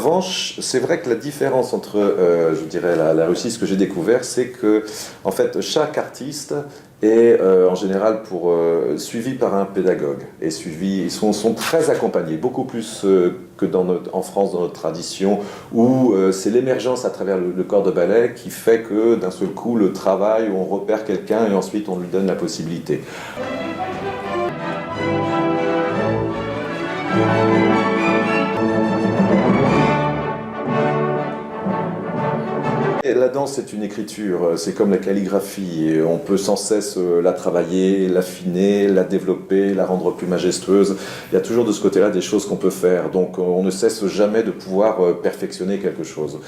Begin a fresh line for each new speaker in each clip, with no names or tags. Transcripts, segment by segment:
revanche, c'est vrai que la différence entre, je dirais, la Russie, ce que j'ai découvert, c'est que, en fait, chaque artiste est en général suivi par un pédagogue. Et ils sont très accompagnés, beaucoup plus que en France, dans notre tradition, où c'est l'émergence à travers le corps de ballet qui fait que, d'un seul coup, le travail, où on repère quelqu'un et ensuite on lui donne la possibilité. Et la danse, c'est une écriture, c'est comme la calligraphie, et on peut sans cesse la travailler, l'affiner, la développer, la rendre plus majestueuse. Il y a toujours de ce côté-là des choses qu'on peut faire, donc on ne cesse jamais de pouvoir perfectionner quelque chose.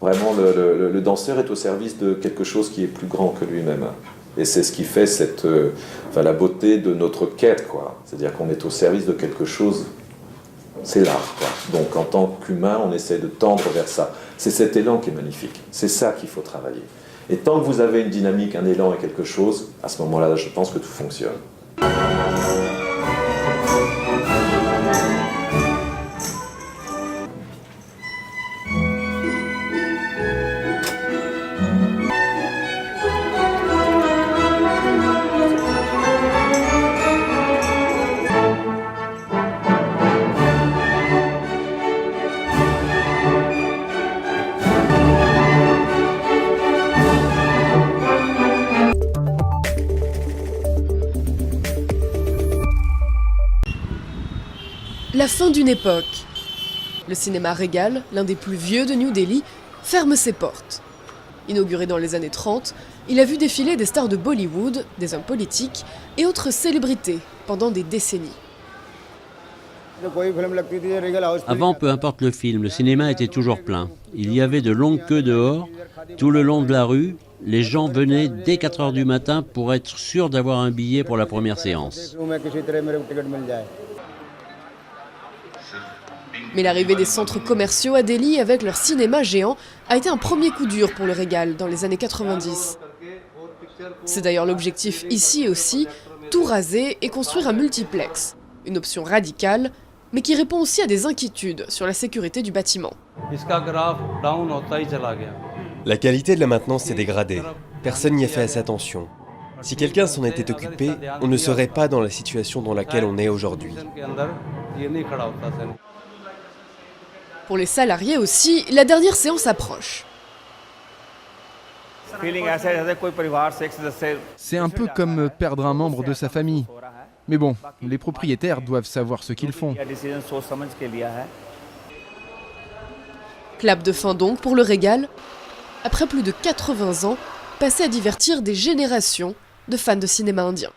Vraiment, le danseur est au service de quelque chose qui est plus grand que lui-même. Et c'est ce qui fait la beauté de notre quête, quoi. C'est-à-dire qu'on est au service de quelque chose, c'est l'art, quoi. Donc en tant qu'humain, on essaie de tendre vers ça. C'est cet élan qui est magnifique. C'est ça qu'il faut travailler. Et tant que vous avez une dynamique, un élan et quelque chose, à ce moment-là, je pense que tout fonctionne.
La fin d'une époque. Le cinéma Regal, l'un des plus vieux de New Delhi, ferme ses portes. Inauguré dans les années 30, il a vu défiler des stars de Bollywood, des hommes politiques et autres célébrités pendant des décennies.
Avant, peu importe le film, le cinéma était toujours plein. Il y avait de longues queues dehors, tout le long de la rue. Les gens venaient dès 4 heures du matin pour être sûrs d'avoir un billet pour la première séance.
Mais l'arrivée des centres commerciaux à Delhi avec leur cinéma géant a été un premier coup dur pour le Regal dans les années 90. C'est d'ailleurs l'objectif ici aussi, tout raser et construire un multiplex. Une option radicale, mais qui répond aussi à des inquiétudes sur la sécurité du bâtiment.
La qualité de la maintenance s'est dégradée. Personne n'y a fait assez attention. Si quelqu'un s'en était occupé, on ne serait pas dans la situation dans laquelle on est aujourd'hui.
Pour les salariés aussi, la dernière séance approche.
C'est un peu comme perdre un membre de sa famille. Mais bon, les propriétaires doivent savoir ce qu'ils font.
Clap de fin donc pour le Regal, après plus de 80 ans, passé à divertir des générations de fans de cinéma indien.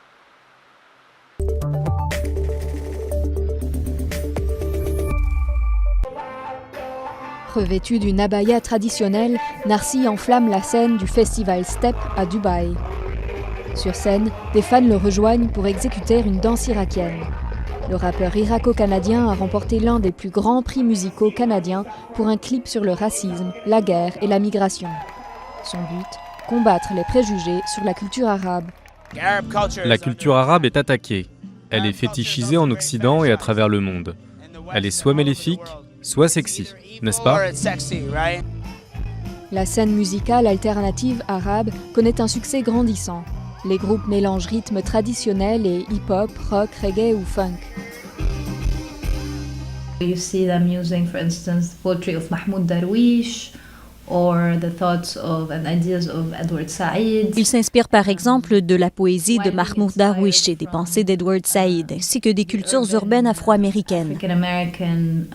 Revêtu d'une abaya traditionnelle, Narsi enflamme la scène du festival Step à Dubaï. Sur scène, des fans le rejoignent pour exécuter une danse irakienne. Le rappeur irako-canadien a remporté l'un des plus grands prix musicaux canadiens pour un clip sur le racisme, la guerre et la migration. Son but, combattre les préjugés sur la culture arabe.
La culture arabe est attaquée. Elle est fétichisée en Occident et à travers le monde. Elle est soit maléfique, soit sexy, n'est-ce pas?
La scène musicale alternative arabe connaît un succès grandissant. Les groupes mélangent rythmes traditionnels et hip-hop, rock, reggae ou funk.
You see them using, for instance, the poetry of Mahmoud Darwish or the thoughts of and ideas of Edward Said.
Il s'inspire par exemple de la poésie de Mahmoud Darwish et des pensées d'Edward Said, ainsi que des cultures urbaines afro-américaines.
African-American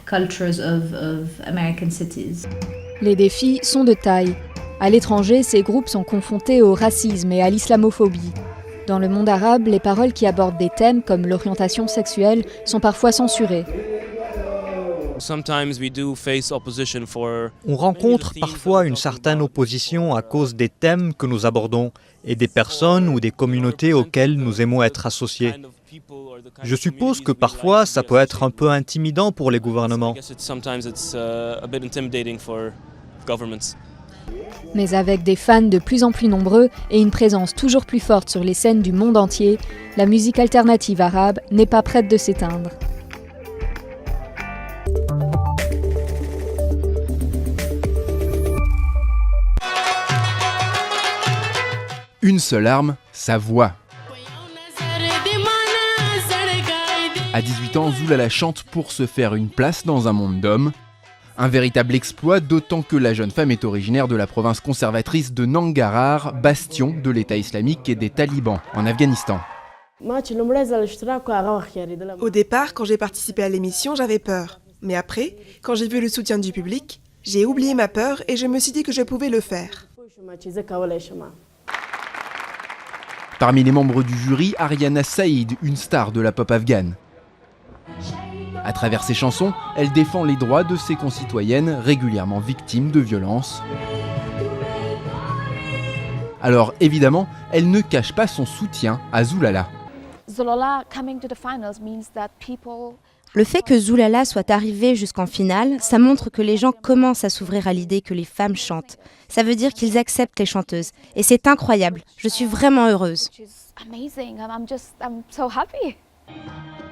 cultures of American cities.
Les défis sont de taille. À l'étranger, ces groupes sont confrontés au racisme et à l'islamophobie. Dans le monde arabe, les paroles qui abordent des thèmes comme l'orientation sexuelle sont parfois censurées.
On rencontre parfois une certaine opposition à cause des thèmes que nous abordons et des personnes ou des communautés auxquelles nous aimons être associés. Je suppose que parfois, ça peut être un peu intimidant pour les gouvernements.
Mais avec des fans de plus en plus nombreux et une présence toujours plus forte sur les scènes du monde entier, la musique alternative arabe n'est pas prête de s'éteindre.
Une seule arme, sa voix. À 18 ans, Zoulala chante pour se faire une place dans un monde d'hommes. Un véritable exploit, d'autant que la jeune femme est originaire de la province conservatrice de Nangarhar, bastion de l'État islamique et des talibans en Afghanistan.
Au départ, quand j'ai participé à l'émission, j'avais peur. Mais après, quand j'ai vu le soutien du public, j'ai oublié ma peur et je me suis dit que je pouvais le faire.
Parmi les membres du jury, Ariana Saïd, une star de la pop afghane. À travers ses chansons, elle défend les droits de ses concitoyennes régulièrement victimes de violences. Alors évidemment, elle ne cache pas son soutien à Zoulala.
Le fait que Zoulala soit arrivée jusqu'en finale, ça montre que les gens commencent à s'ouvrir à l'idée que les femmes chantent. Ça veut dire qu'ils acceptent les chanteuses. Et c'est incroyable. Je suis vraiment heureuse.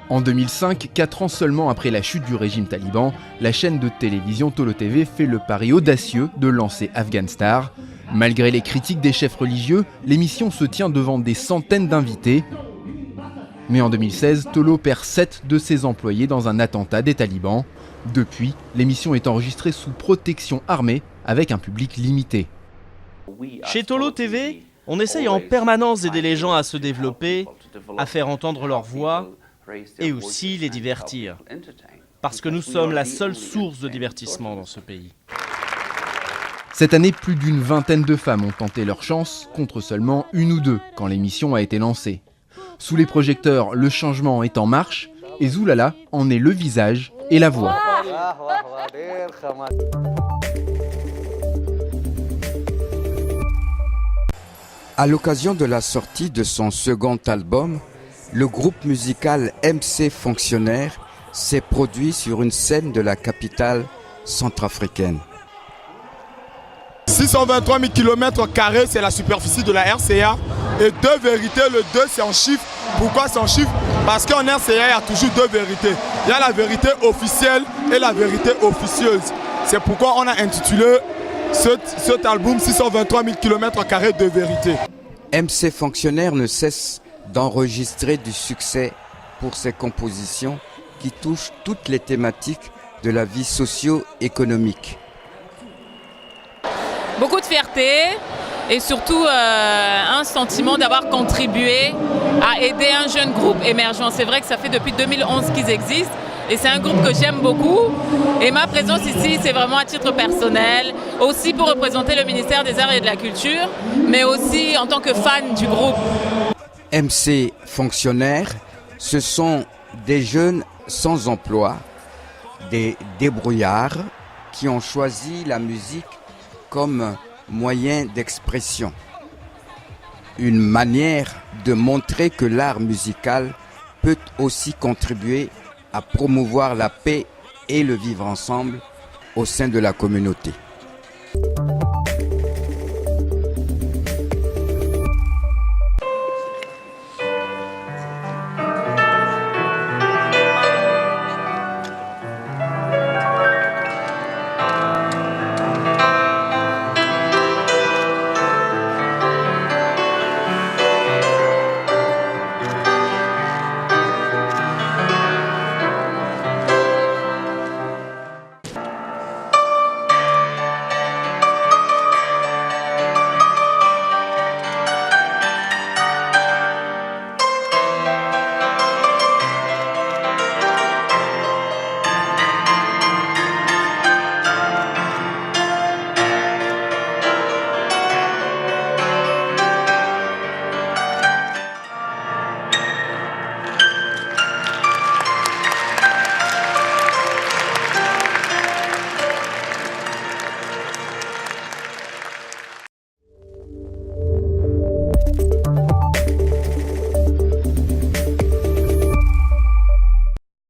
En 2005, 4 ans seulement après la chute du régime taliban, la chaîne de télévision Tolo TV fait le pari audacieux de lancer Afghan Star. Malgré les critiques des chefs religieux, l'émission se tient devant des centaines d'invités. Mais en 2016, Tolo perd 7 de ses employés dans un attentat des talibans. Depuis, l'émission est enregistrée sous protection armée avec un public limité.
Chez Tolo TV, on essaye en permanence d'aider les gens à se développer, à faire entendre leur voix et aussi les divertir. Parce que nous sommes la seule source de divertissement dans ce pays.
Cette année, plus d'une vingtaine de femmes ont tenté leur chance, contre seulement 1 ou 2 quand l'émission a été lancée. Sous les projecteurs, le changement est en marche et Zoulala en est le visage et la voix.
À l'occasion de la sortie de son second album, le groupe musical MC Fonctionnaire s'est produit sur une scène de la capitale centrafricaine.
623 000 km², c'est la superficie de la RCA. Et 2 vérités, le 2 c'est en chiffre. Pourquoi c'est en chiffre? Parce qu'en RCA, il y a toujours 2 vérités. Il y a la vérité officielle et la vérité officieuse. C'est pourquoi on a intitulé cet album 623 000 km² de vérité.
MC Fonctionnaire ne cesse d'enregistrer du succès pour ses compositions qui touchent toutes les thématiques de la vie socio-économique.
Beaucoup de fierté et surtout un sentiment d'avoir contribué à aider un jeune groupe émergent. C'est vrai que ça fait depuis 2011 qu'ils existent et c'est un groupe que j'aime beaucoup. Et ma présence ici, c'est vraiment à titre personnel, aussi pour représenter le ministère des Arts et de la Culture, mais aussi en tant que fan du groupe.
MC Fonctionnaire, ce sont des jeunes sans emploi, des débrouillards qui ont choisi la musique comme moyen d'expression. Une manière de montrer que l'art musical peut aussi contribuer à promouvoir la paix et le vivre ensemble au sein de la communauté.